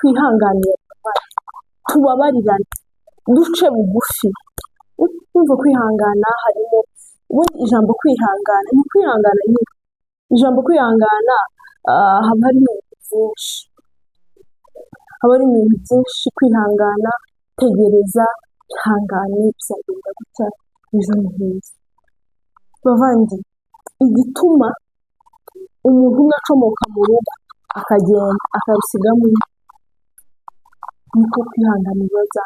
twihanganire, tubabarirane, duce bugufi. Urumva kwihangana harimo ubundi ijambo kwihangana ni kwihangana nyine. Ijambo kwihangana haba harimo ibintu byinshi, haba harimo ibintu byinshi. Kwihangana, tegereza, ihangane, bizagenda gutya, biza muheza. Bavandi, igituma umuntu umwe acomoka mu rugo akagenda akarusigamo undi, niko kwihangana bibaza.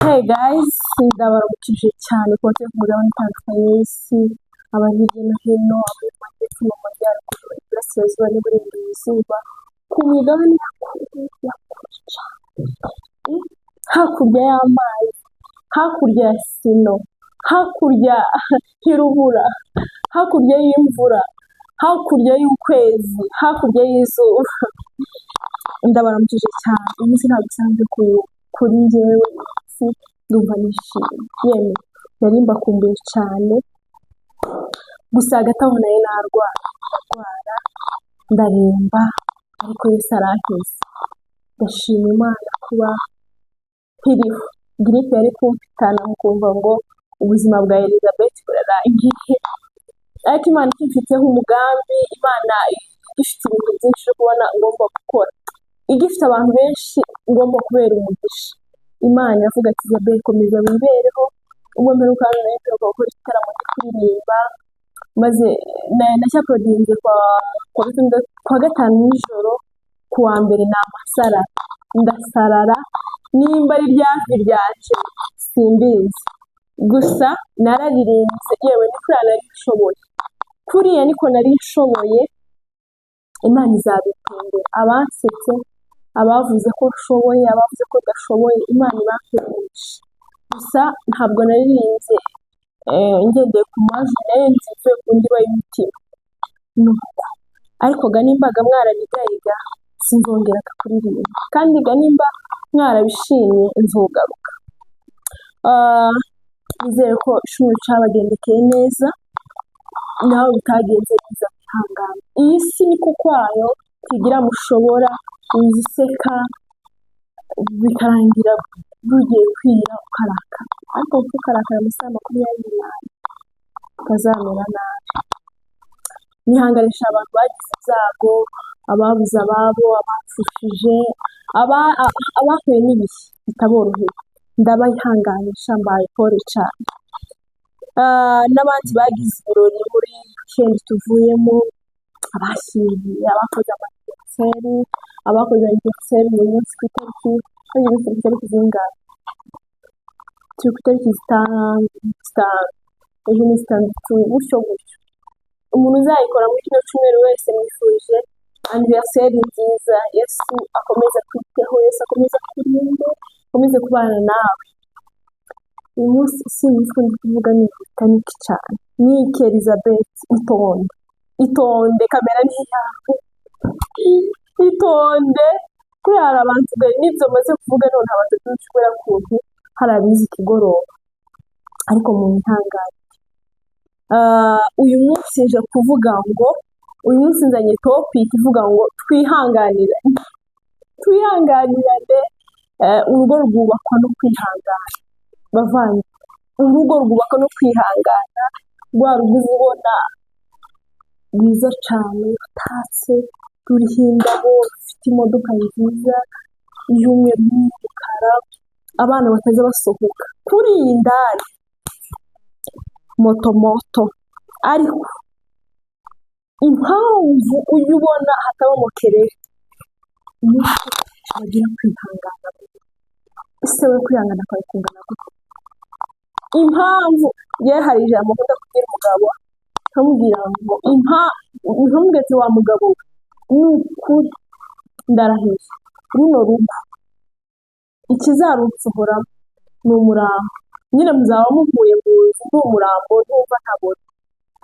Hey guys, ndabaramukije cyane ku batuye ku mugabane utandukanye w'isi, abari hirya no hino, abari mu majyepfo, mu majyaruguru, iburasirazuba n'iburengerazuba, ku migabane ya kure hakurya y'amazi, hakurya ya sino, hakurya y'urubura, hakurya y'imvura, hakurya y'ukwezi, hakurya y'izuba. Ndabaramukije cyane. Uyu munsi ntabwo usanzwe kuri njyewe, ndumva nishimye, yemwe nari mbakumbuye cyane. Gusa hagati aho nari narwara ndaremba, ariko Yesu arankiza. Ndashima Imana kuba nkiriho. Giripe yari kumfitana mukumva ngo ubuzima bwa Elizabeth burarangiye, ariko Imana ikimfiteho umugambi, Imana ifite ibintu byinshi byo kubona ngomba gukora, igifite abantu benshi ngomba kubera umugisha. Imana iravuga ati Isabel, komeza wibereho. Ubwo mperuka nayo gukora igitaramo cyo kuririmba, maze nacyaprodinze kwa gatanu nijoro, ku wa mbere ndasarara, nimba ari ryavi ryanje simbizi, gusa nararirimbye, yewe ni kuriya nari nshoboye, kuriya niko nari nshoboye. Imana izabitendera, abansetse, abavuze ko nshoboye, abavuze ko udashoboye, Imana ibakwigisha. Gusa ntabwo naririmbye ngendeye ku majwi, nayo nzivuye ku ndiba y'umutima, nuko ariko ga nimbaga mwarabigayiga sinzongera kuririmba, kandi ga nimba mwarabishimye nzogaruka. Nizere ko ishuri cyabagendekeye neza, nawe bitagenze neza kwihangana. Iyi si niko kwayo, tugira mushobora uziseka bikarangira rugiye kwira ukarakara, ariko ukarakara amasaha 24 ukazamera nabi. Nihanganisha abantu bagize ibyago, ababuze ababo, abapfushije, abahuye n'ibihe bitaboroheye, ndabayihanganisha, mbaye pole cyane. N'abandi bagize ibirori muri weekend tuvuyemo, abashyingiye, abakoze anniversaire, abakoze anniversaire mu munsi ku itariki zingahe? Turi ku itariki zitanu, ejo ni zitandatu, gutyo gutyo. Umuntu uzayikora muri kino cyumweru wese mwifurije anniversaire nziza. Yesu akomeza kwiteho, Yesu akomeza kurinde, akomeze kubana nawe. Uyu munsi sinzi ko ndi kuvuga ni Titanic cyane. Nike Elizabeth, itonde kamera ni yawe, itonde. Kuri hari abantu n'ibyo maze kuvuga none abantu benshi kubera kuntu hari abizi ikigoroba, ariko mu ihangane. Uyu munsi nje kuvuga ngo, uyu munsi nzanye topic ivuga ngo twihanganirane. Urugo rwubakwa no kwihangana. Bavanye, urugo rwubakwa no kwihangana. Rwa rugo ubona rwiza cyane, rutatse, ruriho indabo, rufite imodoka nziza y'umweru n'umukara, abana bataza basohoka kuri iyi ndani moto, ariko impamvu uyu ubona hatabamo kerere nuko bagira kwihangana. Ese we kwihangana kwawe kungana gute? Impamvu hari ijambo nkunda kubwira umugabo, nkamubwira ngo ntumubwire wa mugabo we, ni ukuri ndarahiye runo rugo ikizarutsohoramo ni umurambo. Nyine muzaba muvuye mu nzu ni umurambo, ntumva ntabona.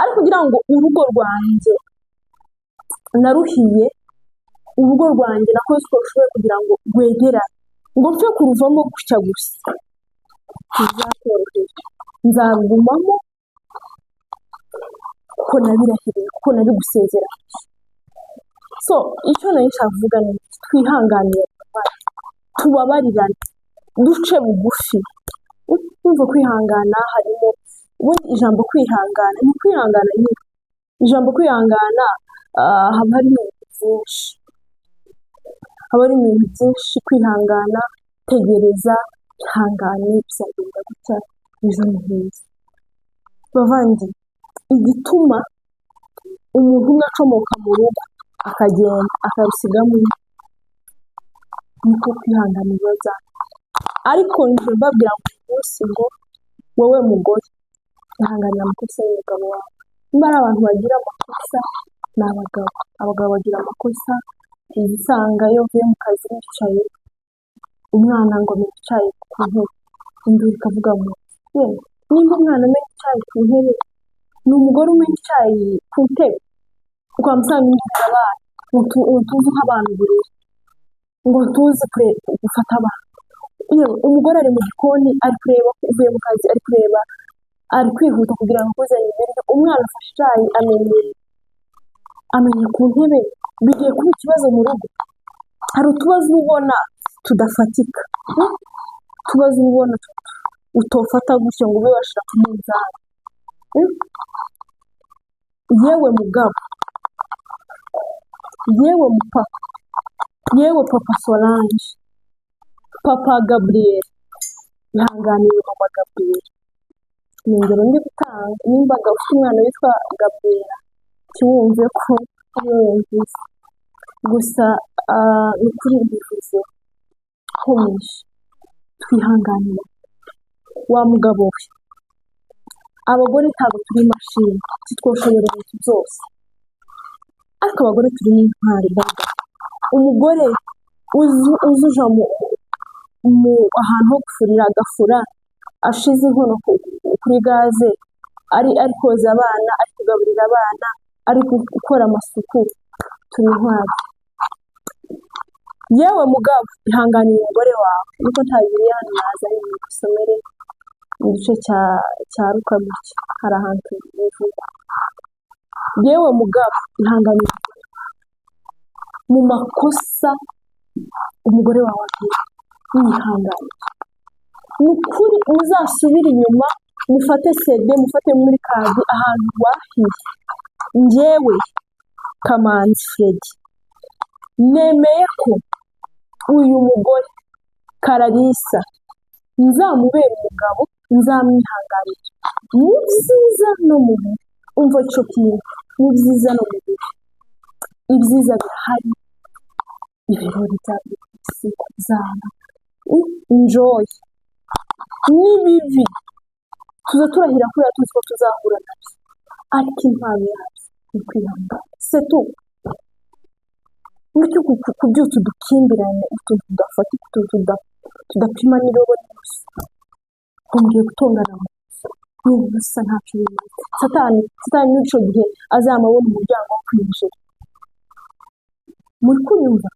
ariko kugira ngo urugo rwanjye naruhiye urugo rwanjye nakoze uko nshoboye kugira ngo rwegerane, ngo mpfe kuruvamo gutya gusa bizakorohera, nzarugumamo kuko nabirahiriye, kuko nari gusezera. So icyo nari nshaka kuvuga ni twihanganire, tubabarirane, duce bugufi. Kumva kwihangana harimo ubundi ijambo kwihangana ni kwihangana nyine. Ijambo kwihangana haba harimo ibintu byinshi, haba harimo ibintu byinshi. Kwihangana, tegereza, ihangane, bizagenda gutya, ejo ni heza. Bavandi, igituma umuntu umwe acomoka mu rugo akagenda akarusigamo undi, niko kwihangana bibaza. Ariko njye mbabwira ngo umunsi ngo wowe mugore ihanganira amakosa y'umugabo wawe. Niba ari abantu bagira amakosa ni abagabo bagira amakosa. Usanga iyo uvuye mu kazi wicaye, umwana ngo yicaye ku ntebe, induru ikavuga ngo yewe nimba umwana umwe yicaye ku ntebe, ni umugore umwe yicaye ku ntebe, ukamusanga imbere abana ngo tuzi nk'abantu burera, ngo tuzi gufata abana. Umugore ari mu gikoni ari kureba ko uvuye mu kazi, ari kureba, ari kwihuta kugira ngo akuzanire ibiryo. Umwana afashe icyayi amenye ku ntebe, bigiye kuba ikibazo mu rugo. Hari utubazo ubona tudafatika, utubazo ubona utofata gutya ngo ube washira ku munzani. Yewe mugabo, yewe mupapa, yewe papa Solange, papa Gabriel, ihanganire mama Gabriel. Ni ingero ndi gutanga. Nimba ufite umwana witwa Gabriel, kiwumve ko ariwe wumvise gusa. Ni ukuri mbivuze nkomeje, twihanganire wa mugabo we. Abagore ntabwo turi mashini, titwoshobora ibintu byose, ariko abagore turi n'intwari. Umugore uzuja mu ahantu ho gufurira agafura, ashize inkono kuri gaze, ari koza abana, ari kugaburira abana, ari gukora amasuku, turi intwari. Yewe mugabo, ihanganire umugore wawe. Nuko nta Bibiliya hano nazanye ngo gusomere mu gice cya Luka gutya, hari ahantu bivuga. Yewe mugabo, ihanganire mu makosa umugore wawe agira, mwihangane. Ni ukuri muzasubire inyuma, mufate CD, mufate muri kadi ahantu wahiye. Njyewe Kamanzi Fred nemeye ko uyu mugore Kararisa nzamubera umugabo, nzamwihanganira mu byiza no mu bibi. Umva icyo kintu, mu byiza no mu bibi. Ibyiza birahari, ibirori by'abana, enjoy. N'ibibi tuza turahira ko tuzi ko tuzahura nabyo, ariko impano yacu ni kwihangana. Setu bityo kubyutsa udukimbirane, utuntu tudafatika, utuntu tudapima n'irobo n'ubusa, twongeye gutongana mu nzu n'ubusa ntacyo bimaze. Satani n'icyo gihe azamabona umuryango wo kwinjira. Muri kunyumva?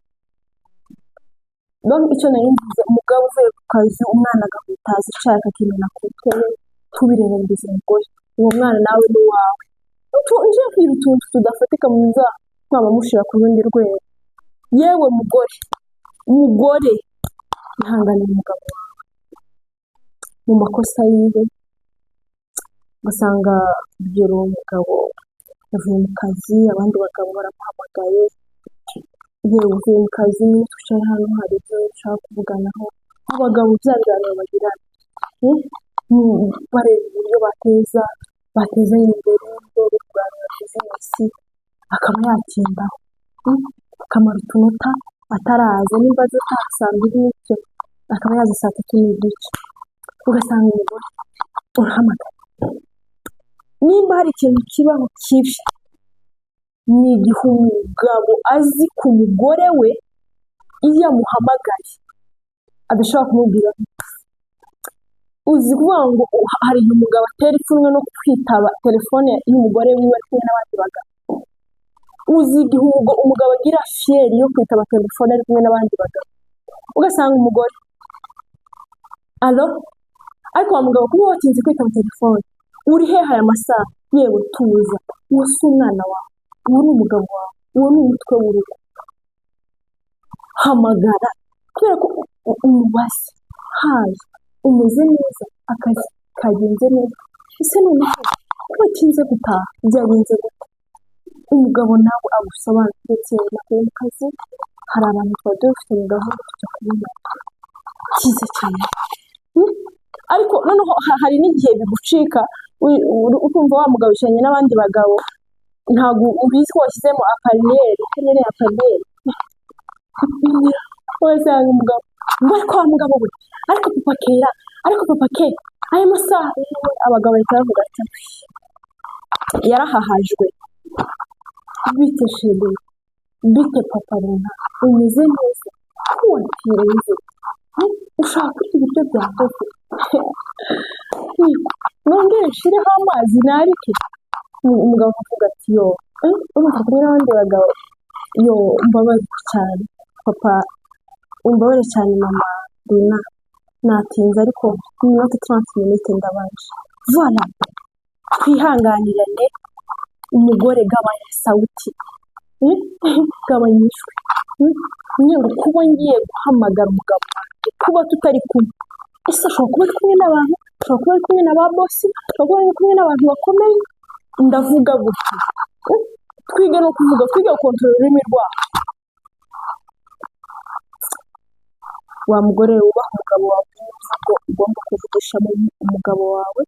Icyo nari mvuze, umugabo uvuye ku kazi, umwana agahutaza icyayi akakimena ku ntebe, tubirengagiza umugore. Uwo mwana nawe ni uwawe. Ngiye kugira utuntu tudafatika muza mwaba mushira ku rundi rwego. Yewe mugore, ihanganire umugabo wawe mu makosa yiwe. Ugasanga urugero umugabo yavuye mu kazi, abandi bagabo baramuhamagaye, yewe uvuye mu kazi, twicaye hano hari ibyo ushaka kuvuganaho. Abagabo bya biganiro bagirana, bareba uburyo bateza imbere kuganira bizinesi, akaba yatindaho akamara utunota ataraza. Nimba azi saa mbiri n'igice, akaba yaza saa tatu n'igice. Ugasanga umugore urahamagara. Nimba hari ikintu kibaho kibi, ni igihe umugabo azi ku mugore we iyo amuhamagaye adashobora kumubwira. Uzi kuvuga ngo hari igihe umugabo atera ipfunwe no kwitaba telefone y'umugore wiwe ari kumwe n'abandi bagabo. uzi igihe umugabo agira fiyeri yo kwitaba telefone ari kumwe n'abandi bagabo, ugasanga umugore alo, ariko wa mugabo kuba watinze kwitaba telefone, uri hehe aya masaha? Yewe tuza, uwo si umwana wawe, uwo ni umugabo wawe, uwo ni umutwe w'urugo. Hamagara kubera ko umubaze, hayi umeze neza, akazi kagenze neza, ese noneho ko watinze gutaha byagenze gute? Umugabo nawe agusobanurire ndetse nakuye mu kazi, hari abantu twari dufitanye gahunda tujya kubona, cyiza cyane. Ariko noneho hari n'igihe bigucika ukumva wa mugabo yicaranye n'abandi bagabo, ntabwo ubizi ko washyizemo apariyeri wasanga umugabo ngo ariko wa mugabo we, ariko papa ke aya masaha, abagabo bahita bavuga ati yarahahajwe. Bite shego, bite papa runaka, umeze neza, ko watinze, ushaka kurya ibiryo byakoze, nongere nshireho amazi narike. Umugabo akavuga ati yo urumva kumwe n'abandi bagabo, yo umbabarire cyane papa, umbabarire cyane mama Rina, natinze ariko mu minota 30 minutes ndabaje. Voilà, twihanganirane. Umugore gabanya sauti, gabanya ijwi. Nyine kuba ngiye guhamagara umugabo wanjye, kuba tutari kumwe, ese ashobora kuba ari kumwe n'abantu, ashobora kuba ari kumwe n'aba boss, ashobora kuba ari kumwe n'abantu bakomeye, ndavuga gutya. Twige no kuvuga, twige gukontorora ururimi rwawe. Wa mugore wubaha umugabo wawe, ko ugomba kuvugisha umugabo wawe,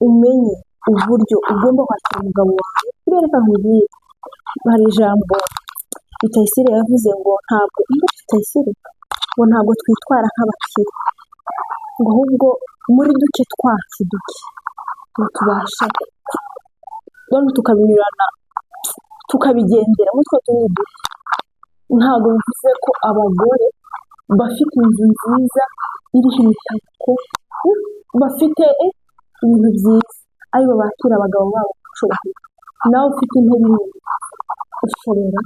umenye uburyo ugomba kwakira umugabo wawe. Reka nkubwire, hari ijambo Rutayisire yavuze ngo ntabwo twitwara nk'abakire, ngo ahubwo muri duke twacu duke ngo tubasha none tukabinyurana tukabigendera muri two turi duke. Ntabwo bivuze ko abagore bafite inzu nziza iriho imitako, bafite ibintu byiza aribo bakira abagabo babo ushobora, nawe ufite intebe nini ushobora.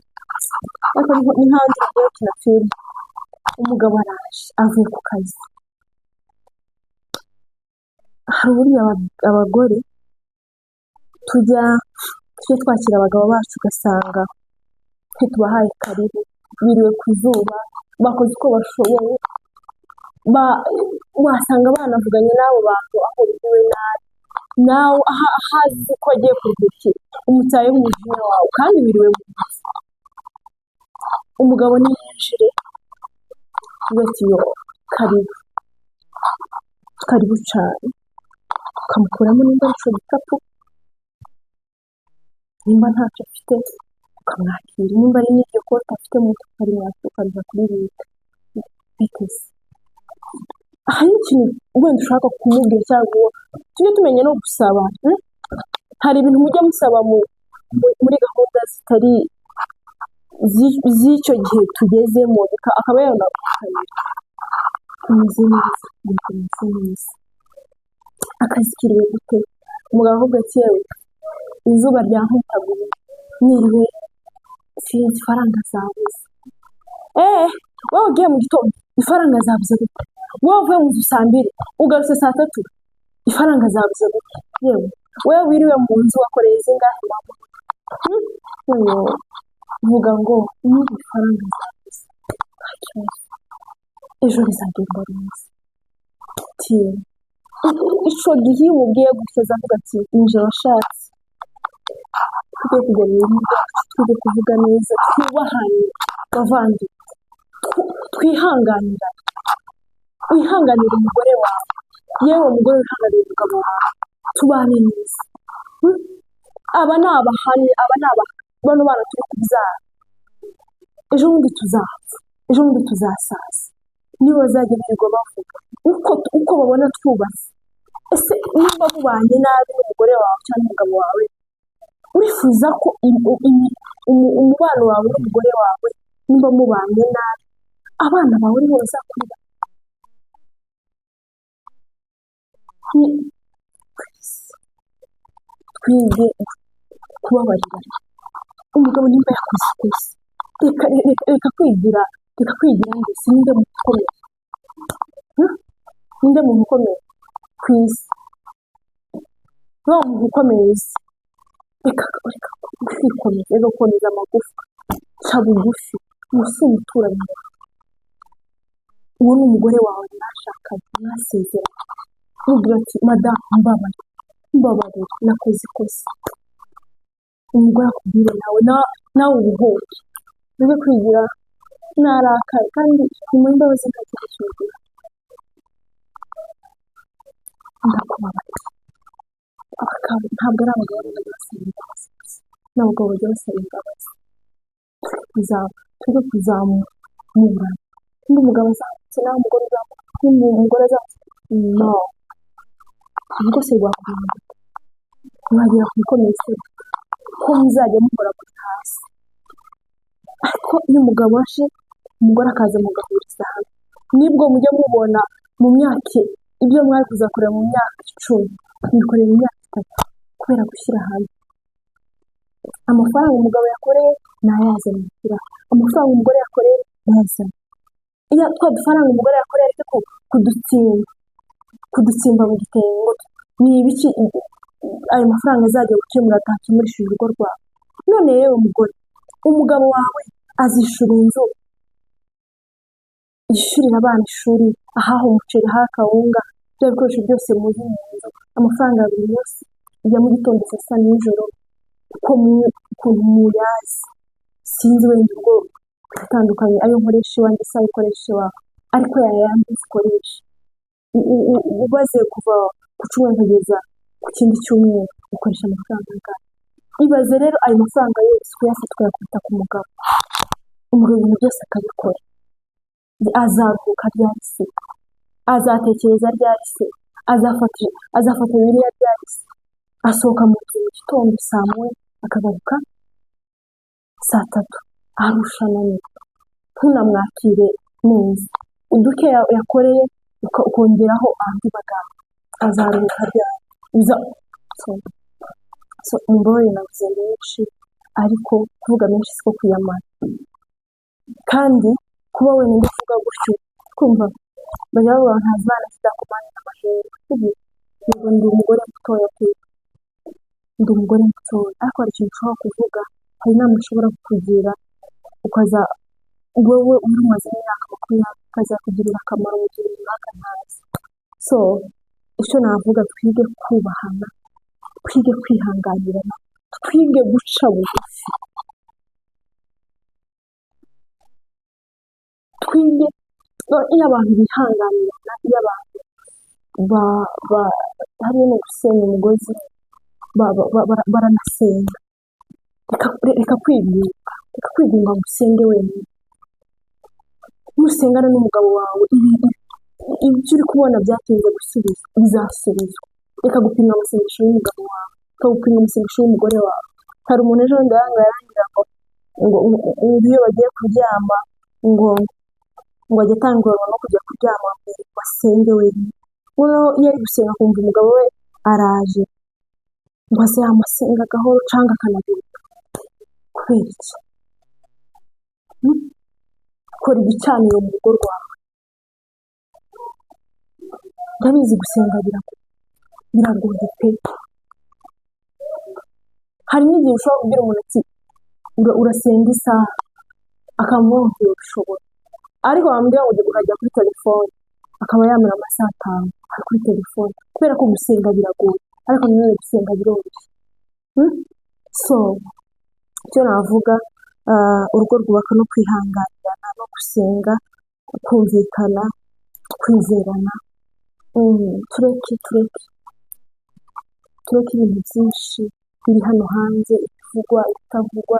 Ariko ni nk'ahandi bagiye gukina filime, umugabo araje avuye ku kazi, hari uburyo abagore tujye twakira abagabo bacu ugasanga ntitubahaye karibu, biriwe ku zuba, bakoze uko bashoboye, wasanga banavuganye n'abo bantu aho biriwe nabi, nawe ahazi ko agiye kuruhukira umutaye mu mujinya wawe kandi biriwe mu nzu. Umugabo niyinjire ugati yo karibu cyane, ukamukuramo nimba ari igikapu, nimba ntacyo afite ukamwakira, nimba ari n'iryo kote afite mu mutwe ukarimwakira ukaza kuririka biteze. Aha ni ikintu wenda ushaka kumubwira cyangwa tujye tumenya no gusaba. Hari ibintu mujya musaba muri gahunda zitari z'icyo gihe tugezemo, akaba yanagukanira umeze neza, akazi kiriwe gute, umugabo avuga ati yewe izuba ryankutaguye niriwe sinzi ifaranga zabuze. Wowe ugiye mu gitondo ifaranga zabuze gute? Wowe uvuye mu nzu saa 2 ugarutse saa 3 ifaranga zabuze gute? Yewe wowe wiriwe mu nzu wakoreye zingahe mama? Vuga ngo niba ifaranga zabuze ejo rizagenda neza. Ico gihe umubwiye guteza avuga ati inje washatse, tujye kuganira tujye kuvuga neza, twubahane bavandi, twihanganira, wihanganira umugore wawe, yewe umugore wihanganira umugabo wawe, tubane neza. Aba ni abahane, bano bana turi kubyara, ejo bundi tuzapfa, ejo bundi tuzasaza, nibo bazajya birirwa bavuga uko babona twubatse. Ese niba mubanye nabi n'umugore wawe cyangwa umugabo wawe, wifuza ko umubano wawe n'umugore wawe niba mubanye nabi abana bawe nibo bazakurira? Twige kubabarira, umugabo nimba yakoze ikosa reka kwigira ngo ninde muntu ukomeye, ninde muntu ukomeye ku isi, wa muntu ukomeye isi, reka kwikomeza, reka gukomeza amagufwa, ca bugufi, umusore uturanye, uwo ni umugore wawe mwashakanye mwasezeranye, uvuga ati madamu mbabarira nakoze ikosa, umugore akubwire nawe ubuhoke, uje kwigira narakaye kandi nyuma y'imbabazi ntakigishobora, ndakubabarira. Ntabwo ari abagabo bajya basaba imbabazi gusa, n'abagabo bajya basaba imbabazi, tujye kuzamura, undi umugabo azamutse nawe umugore uzamuka, n'undi umugore azamutse, no, ubwo se rwakumva mwagera ku bikomeye ko muzajya mukora kuri hasi, ariko iyo umugabo aje umugore akaza mugahuriza hamwe, nibwo mujya mubona mu myaka ibyo mwari kuzakorera mu myaka 10 mubikorera mu myaka 3 kubera gushyira hamwe. Amafaranga umugabo yakoreye nayazana kugira amafaranga umugore yakoreye nayazana, iyo twa dufaranga umugore yakoreye ariko kudutsimba mu gitengo ni ibiki, ayo mafaranga azajya gukemura atakemurishije urugo rwawe. None yewe umugabo wawe azishura inzu, yishyurira abana ishuri, ahaha umuceri, ahaha akawunga, bya bikoresho byose muzi mu nzu, amafaranga ya buri munsi ya mu gitondo saa sita nijoro, ukuntu muyazi sinzi wenda ubwo bitandukanye, ayo nkoresha iwanjye se ayikoresha iwawe, ariko yayandi zikoresha ubaze kuva ku cyumweru kugeza ku kindi cyumweru ukoresha amafaranga angana. Ibaze rero ayo mafaranga yose kuyafata ukayakubita ku mugabo, umugabo ibintu byose akabikora, azaruhuka ryari se, azatekereza ryari se, azafata Bibiliya ryari se, asohoka mu nzu mu gitondo saa 9 akagaruka saa 3 arusha ananiwe, ntunamwakire neza, uduke yakoreye ukongeraho andi magambo, azaruhuka ryari umugore navuze menshi, ariko kuvuga menshi siko kuyamara, kandi kuba wenyine ndavuga gutyo kumva bajya bavuga ntazi bana kidakomanya n'amahera, yego ndi umugore mutoya pe, ndi umugore mutoya, ariko hari ikintu ushobora kuvuga, hari inama ushobora kukugira, ukaza wowe uri umaze imyaka 20 ukazakugirira akamaro mu gihe runaka ntazi. So icyo navuga, twige kubahana, twige kwihanganirana, twige guca bugufi, twige iyo abantu bihanganirana, iyo abantu hariyo no gusenya umugozi baranasenga, reka kwigunga ngo usenge wenyine, nusengana n'umugabo wawe ibyo uri kubona byatinze gusubiza bizasubizwa, reka gupinga amasengesho y'umugabo wawe, reka gupinga amasengesho y'umugore wawe. Hari umuntu ejo bundi yarangira ngo iyo bagiye kuryama ngo ajye atangurwa no kujya kuryama mbere basenge wenyine, noneho iyo ari gusenga kumva umugabo we araje ngo ase yamasenga gahoro cyangwa akanabyuka, kubera iki? Kora igicaniro mu rugo rwawe, ndabizi gusenga biragoye pe, hari n'igihe ushobora kubwira umuntu ati urasenga isaha akamwumvira ubishobora, ariko wambwira ngo ukajya kuri telefone akaba yamara amasaha 5 ari kuri telefone, kubera ko gusenga biragoye, ariko nanone gusenga biroroshye. So icyo navuga, urugo rwubaka no kwihanganirana no gusenga, kumvikana, kwizerana, tureke ibintu byinshi biri hano hanze, ibivugwa ibitavugwa,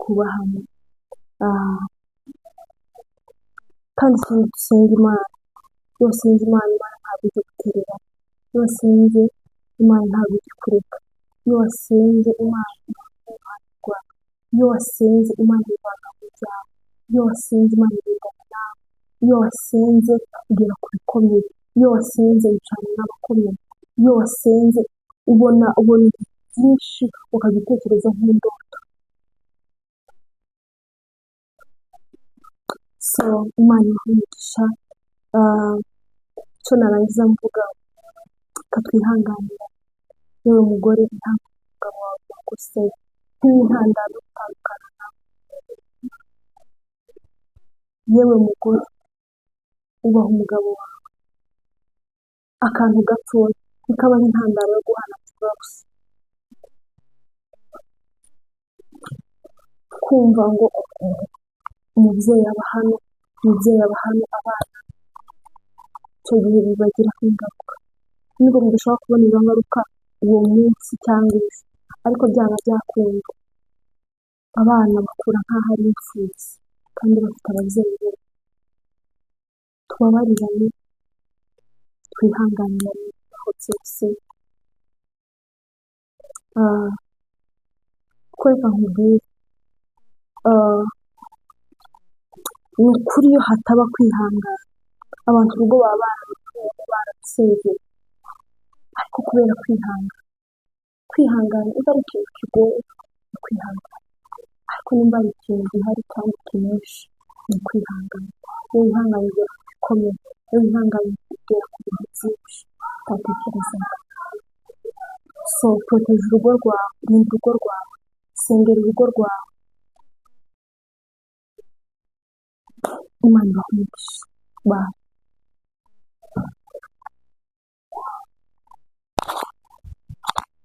kubahana, kandi dusenga Imana, yose nzi Imana ntabwo ijya guterera, yose nzi Imana ntabwo ijya kureka, yose nzi Imana ntabwo, yose nzi Imana ibanga mu byawe, yose nzi Imana ibingana nawe, yose nzi igera ku bikomeye, yose nzi yicarana n'abakomeye, yose nzi ubona byinshi ukajya utekereza nk'indoto. So Imana ibahe umugisha. Icyo narangiza mvuga, reka twihanganire. Yewe mugore, ihangane umugabo wawe yakoseye, nk'intandaro yo gutandukana nawe. Yewe mugore, ubaha umugabo wawe, akantu gatoya ntikaba ari intandaro yo guhana gusa. Kumva ngo umubyeyi aba hano, umubyeyi aba hano, abana icyo gihe bibagiraho ingaruka, nubwo mudashobora kubona izo ngaruka uwo munsi cyangwa ejo, ariko byaba byakunda abana bakura nk'aho ari imfubyi kandi bafite ababyeyi be. Tubabarirane, twihanganirane aho byose. Kuko reka nkubwire, ni ukuri iyo hataba kwihangana, abantu urugo baba barasezeye, ariko kubera kwihangana niba ari ikintu kigoye ni kwihangana, ariko nimba ari ikintu gihari kandi kinesha ni kwihangana. Iyo wihanganye ugera ku bikomeye, iyo wihanganye ugera ku bintu byinshi utatekerezaga. So protege urugo rwawe, rinda urugo rwawe, sengera urugo rwawe. Imana ibahe umugisha. Bye.